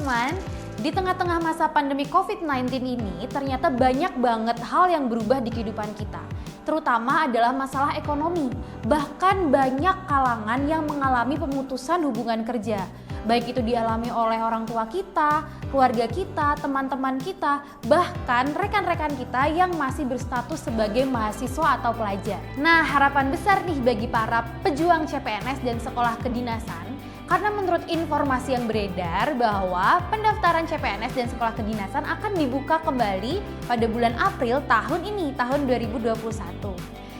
teman-teman, di tengah-tengah masa pandemi COVID-19 ini ternyata banyak banget hal yang berubah di kehidupan kita. Terutama adalah masalah ekonomi. Bahkan banyak kalangan yang mengalami pemutusan hubungan kerja. Baik itu dialami oleh orang tua kita, keluarga kita, teman-teman kita, bahkan rekan-rekan kita yang masih berstatus sebagai mahasiswa atau pelajar. Nah, harapan besar nih bagi para pejuang CPNS dan sekolah kedinasan, karena menurut informasi yang beredar bahwa pendaftaran CPNS dan sekolah kedinasan akan dibuka kembali pada bulan April tahun ini, tahun 2021.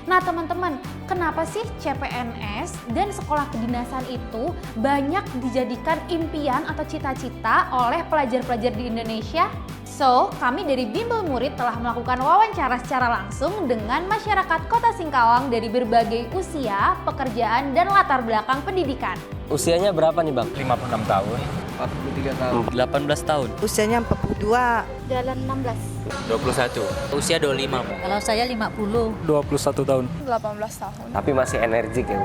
Nah teman-teman, kenapa sih CPNS dan sekolah kedinasan itu banyak dijadikan impian atau cita-cita oleh pelajar-pelajar di Indonesia? So, kami dari Bimbel Murid telah melakukan wawancara secara langsung dengan masyarakat Kota Singkawang dari berbagai usia, pekerjaan, dan latar belakang pendidikan. Usianya berapa nih Bang? 56 tahun. 43 tahun. 18 tahun. Usianya 42. Jalan 16. 21. Usia 25. Kalau saya 50. 21 tahun. 18 tahun. Tapi masih energik ya.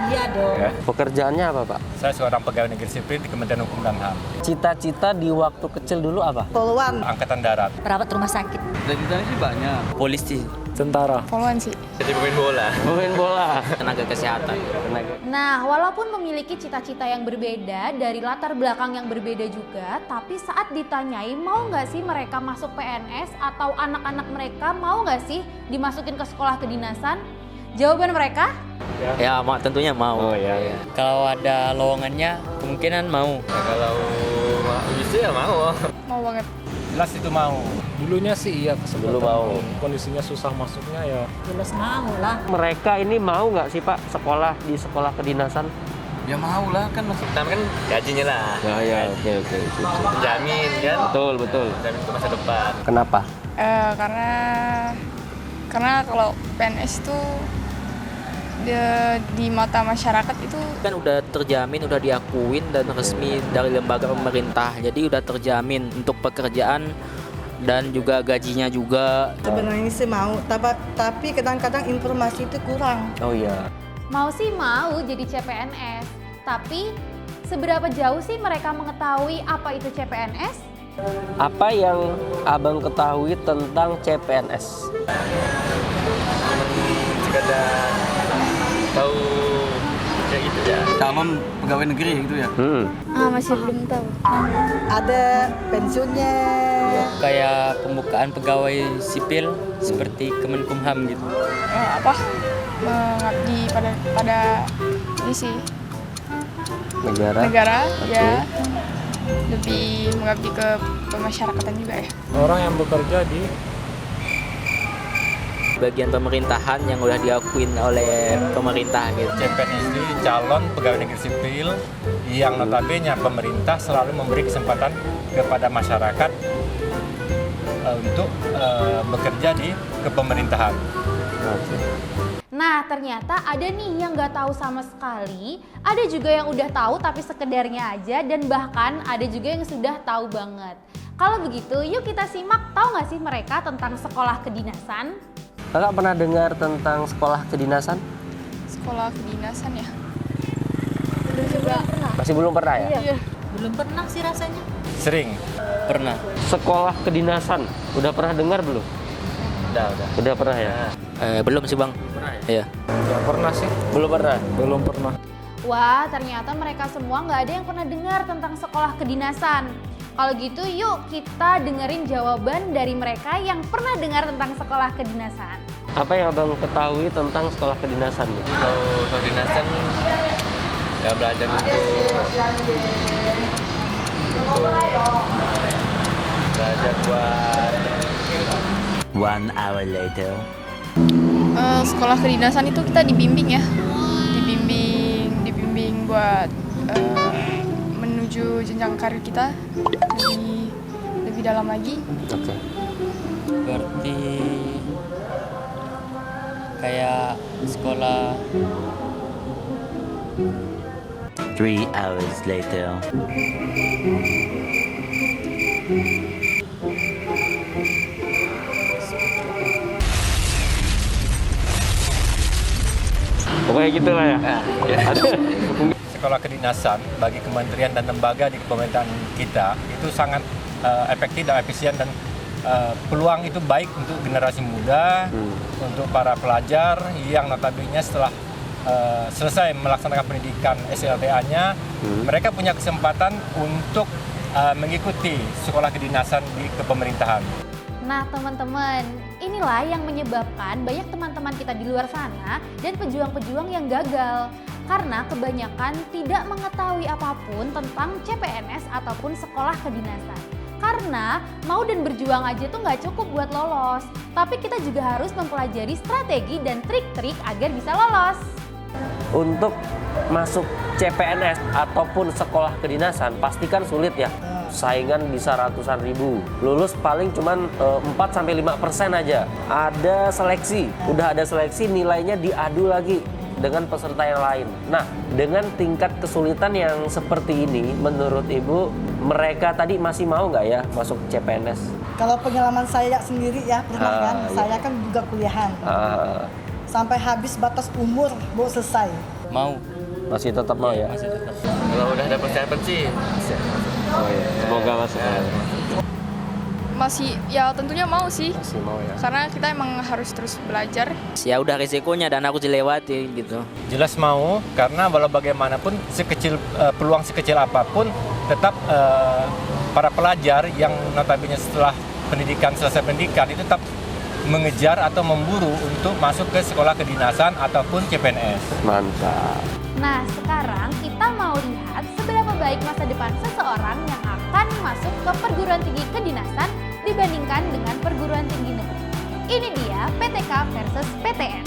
Iya dong. Ya. Pekerjaannya apa Pak? Saya seorang pegawai negeri sipil di Kementerian Hukum dan HAM. Cita-cita di waktu kecil dulu apa? Poluan. Angkatan Darat. Perawat rumah sakit. Cita-citanya sih banyak. Polisi. Tentara. Poluan sih. Jadi pemain bola. Pemain bola. Tenaga kesehatan. Nah, walaupun memiliki cita-cita yang berbeda dari latar belakang yang berbeda juga, tapi saat ditanyai mau nggak sih mereka masuk PNS atau anak-anak mereka mau nggak sih dimasukin ke sekolah kedinasan? Jawaban mereka? Ya, tentunya mau. Oh iya. Kalau ada lowongannya kemungkinan mau. Ya, kalau bisa ya mau. Mau banget. Jelas itu mau. Dulunya sih iya kesempatan. Dulu mau. Kondisinya susah masuknya ya. Jelas mau lah. Mereka ini mau nggak sih Pak sekolah di sekolah kedinasan? Ya mau lah kan masuk. Pertama kan gajinya lah. Ya, oke. Jamin kan. Betul. Jamin untuk masa depan. Kenapa? Karena kalau PNS itu di mata masyarakat itu Kan udah terjamin, udah diakuin dan resmi dari lembaga pemerintah. Jadi udah terjamin untuk pekerjaan dan juga gajinya juga. Sebenarnya sih mau, tapi kadang-kadang informasi itu kurang. Oh iya. Mau sih mau jadi CPNS, tapi seberapa jauh sih mereka mengetahui apa itu CPNS? Apa yang Abang ketahui tentang CPNS? Sekedar tahu kayak gitu ya. Calon pegawai negeri gitu ya. masih belum tahu. Ada pensiunnya. Kayak pembukaan pegawai sipil seperti Kemenkumham gitu. Mengabdi pada ini sih Negara. ya. Lebih mengabdi ke pemasyarakatan juga ya. Orang yang bekerja di Bagian pemerintahan yang udah diakuin oleh pemerintah gitu. CPNS ini calon pegawai negeri sipil yang notabene pemerintah selalu memberi kesempatan kepada masyarakat untuk bekerja di kepemerintahan. Nah, ternyata ada nih yang nggak tahu sama sekali, ada juga yang udah tahu tapi sekedarnya aja, dan bahkan ada juga yang sudah tahu banget. Kalau begitu, yuk kita simak, tahu nggak sih mereka tentang sekolah kedinasan? Kakak pernah dengar tentang sekolah kedinasan? Sekolah kedinasan ya. Masih belum pernah ya? Iya. Belum pernah sih rasanya. Sering. Pernah. Sekolah kedinasan, udah pernah dengar belum? Udah. Udah pernah ya? Belum sih Bang. Iya. ya pernah sih. Belum pernah? Belum pernah. Wah, ternyata mereka semua nggak ada yang pernah dengar tentang sekolah kedinasan. Kalau gitu yuk kita dengerin jawaban dari mereka yang pernah dengar tentang sekolah kedinasan. Apa yang Abang ketahui tentang sekolah kedinasan? Kalau kedinasan ya belajar untuk belajar buat 1 hour later. Sekolah kedinasan itu kita dibimbing ya. Dibimbing buat menuju jenjang karir kita lebih dalam lagi. Oke. Berarti kayak sekolah 3 hours later. Pokoknya gitu lah ya. sekolah kedinasan bagi kementerian dan lembaga di pemerintahan kita itu sangat efektif dan efisien, dan peluang itu baik untuk generasi muda, untuk para pelajar yang notabene setelah selesai melaksanakan pendidikan SLTA-nya, mereka punya kesempatan untuk mengikuti sekolah kedinasan di kepemerintahan. Nah teman-teman, inilah yang menyebabkan banyak teman-teman kita di luar sana dan pejuang-pejuang yang gagal. Karena kebanyakan tidak mengetahui apapun tentang CPNS ataupun sekolah kedinasan. Karena mau dan berjuang aja tuh nggak cukup buat lolos, tapi kita juga harus mempelajari strategi dan trik-trik agar bisa lolos. Untuk masuk CPNS ataupun sekolah kedinasan pastikan sulit ya. Saingan bisa ratusan ribu. Lulus paling cuman 4-5% aja. Ada seleksi, udah ada seleksi, nilainya diadu lagi dengan peserta yang lain. Nah, dengan tingkat kesulitan yang seperti ini, menurut Ibu, mereka tadi masih mau nggak ya masuk CPNS? Kalau pengalaman saya sendiri ya pernah kan, iya. saya kan juga kuliahan. Sampai habis batas umur baru selesai. Mau. Masih tetap mau ya? Masih tetap. Kalau udah ada persiapan sih. Oh iya, semoga masuk. Masih, ya tentunya mau sih. Masih mau ya? Karena kita emang harus terus belajar. Ya udah risikonya dan aku dilewati gitu. Jelas mau, karena walau bagaimanapun peluang sekecil apapun tetap para pelajar yang notabene setelah selesai pendidikan itu tetap mengejar atau memburu untuk masuk ke sekolah kedinasan ataupun CPNS. Mantap. Nah sekarang kita mau lihat seberapa baik masa depan seseorang yang akan masuk ke perguruan tinggi kedinasan dibandingkan dengan perguruan tinggi negeri. Ini dia PTK versus PTN.